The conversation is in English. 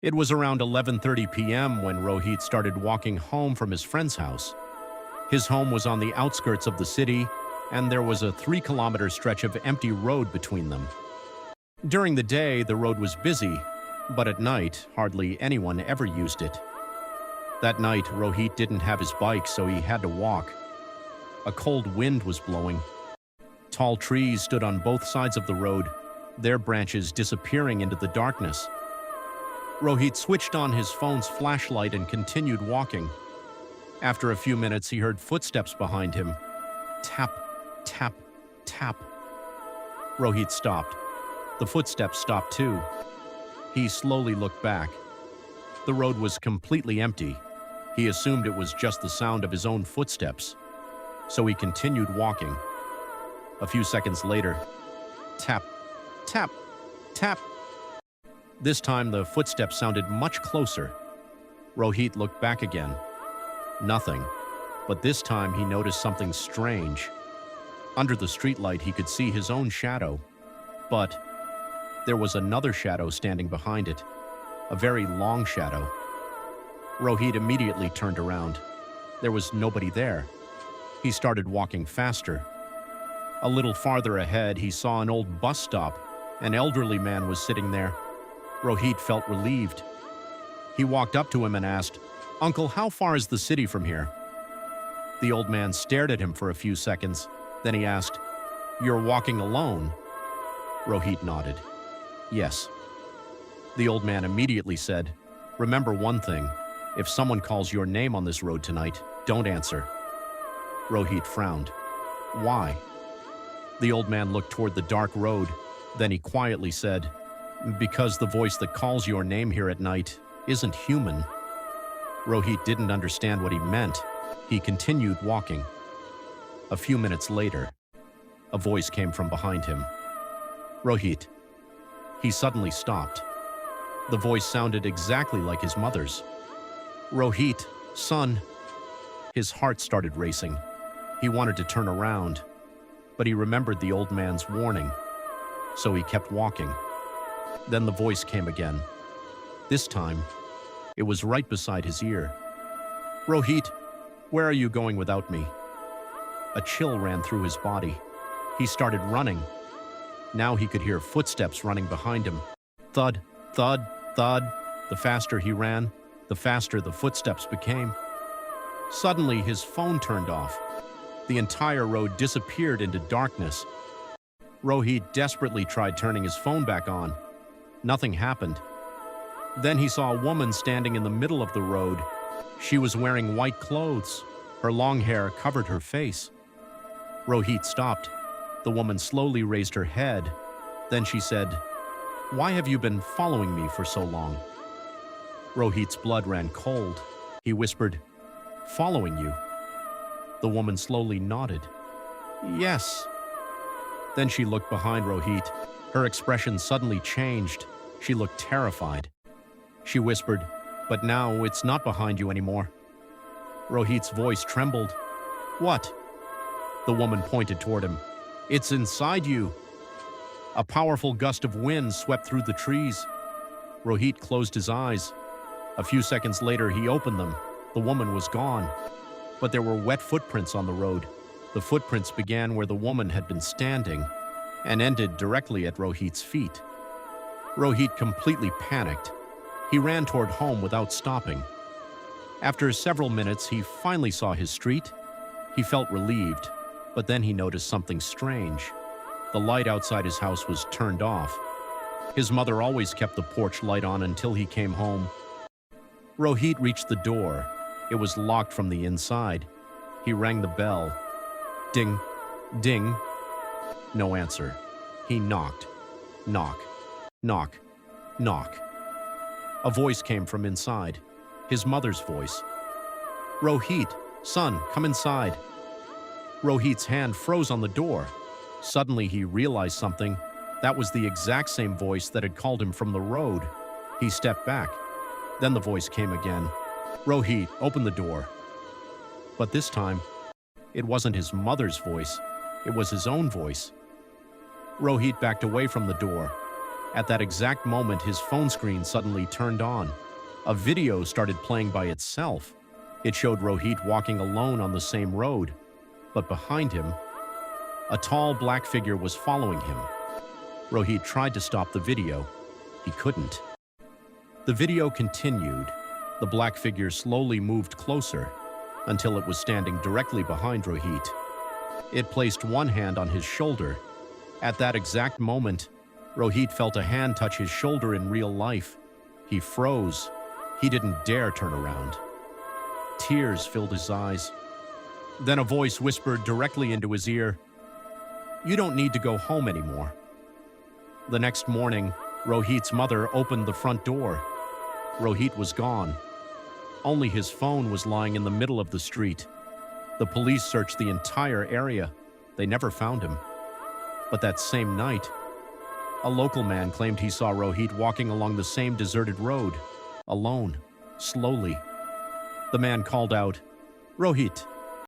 It was around 11:30 p.m. when Rohit started walking home from his friend's house. His home was on the outskirts of the city, and there was a 3-kilometer stretch of empty road between them. During the day, the road was busy, but at night, hardly anyone ever used it. That night, Rohit didn't have his bike, so he had to walk. A cold wind was blowing. Tall trees stood on both sides of the road, their branches disappearing into the darkness. Rohit switched on his phone's flashlight and continued walking. After a few minutes, he heard footsteps behind him. Tap, tap, tap. Rohit stopped. The footsteps stopped too. He slowly looked back. The road was completely empty. He assumed it was just the sound of his own footsteps. So he continued walking. A few seconds later, tap, tap, tap. This time the footsteps sounded much closer. Rohit looked back again. Nothing. But this time he noticed something strange. Under the streetlight he could see his own shadow. But there was another shadow standing behind it. A very long shadow. Rohit immediately turned around. There was nobody there. He started walking faster. A little farther ahead he saw an old bus stop. An elderly man was sitting there. Rohit felt relieved. He walked up to him and asked, "Uncle, how far is the city from here?" The old man stared at him for a few seconds. Then he asked, "You're walking alone?" Rohit nodded. "Yes." The old man immediately said, "Remember one thing. If someone calls your name on this road tonight, don't answer." Rohit frowned. "Why?" The old man looked toward the dark road. Then he quietly said, "Because the voice that calls your name here at night isn't human." Rohit didn't understand what he meant. He continued walking. A few minutes later, a voice came from behind him. "Rohit." He suddenly stopped. The voice sounded exactly like his mother's. "Rohit, son." His heart started racing. He wanted to turn around, but he remembered the old man's warning, so he kept walking. Then the voice came again. This time, it was right beside his ear. "Rohit, where are you going without me?" A chill ran through his body. He started running. Now he could hear footsteps running behind him. Thud, thud, thud. The faster he ran, the faster the footsteps became. Suddenly, his phone turned off. The entire road disappeared into darkness. Rohit desperately tried turning his phone back on. Nothing happened. Then he saw a woman standing in the middle of the road. She was wearing white clothes. Her long hair covered her face. Rohit stopped. The woman slowly raised her head. Then she said, "Why have you been following me for so long?" Rohit's blood ran cold. He whispered, "Following you?" The woman slowly nodded. "Yes." Then she looked behind Rohit. Her expression suddenly changed. She looked terrified. She whispered, "But now it's not behind you anymore." Rohit's voice trembled. "What?" The woman pointed toward him. "It's inside you." A powerful gust of wind swept through the trees. Rohit closed his eyes. A few seconds later, he opened them. The woman was gone. But there were wet footprints on the road. The footprints began where the woman had been standing and ended directly at Rohit's feet. Rohit completely panicked. He ran toward home without stopping. After several minutes, he finally saw his street. He felt relieved, but then he noticed something strange. The light outside his house was turned off. His mother always kept the porch light on until he came home. Rohit reached the door. It was locked from the inside. He rang the bell. Ding, ding. No answer. He knocked. Knock, knock, knock. A voice came from inside. His mother's voice. "Rohit, son, come inside." Rohit's hand froze on the door. Suddenly he realized something. That was the exact same voice that had called him from the road. He stepped back. Then the voice came again. "Rohit, open the door." But this time, it wasn't his mother's voice. It was his own voice. Rohit backed away from the door. At that exact moment, his phone screen suddenly turned on. A video started playing by itself. It showed Rohit walking alone on the same road, but behind him, a tall black figure was following him. Rohit tried to stop the video. He couldn't. The video continued. The black figure slowly moved closer until it was standing directly behind Rohit. It placed one hand on his shoulder. At that exact moment, Rohit felt a hand touch his shoulder in real life. He froze. He didn't dare turn around. Tears filled his eyes. Then a voice whispered directly into his ear, "You don't need to go home anymore." The next morning, Rohit's mother opened the front door. Rohit was gone. Only his phone was lying in the middle of the street. The police searched the entire area. They never found him. But that same night, a local man claimed he saw Rohit walking along the same deserted road, alone, slowly. The man called out, "Rohit,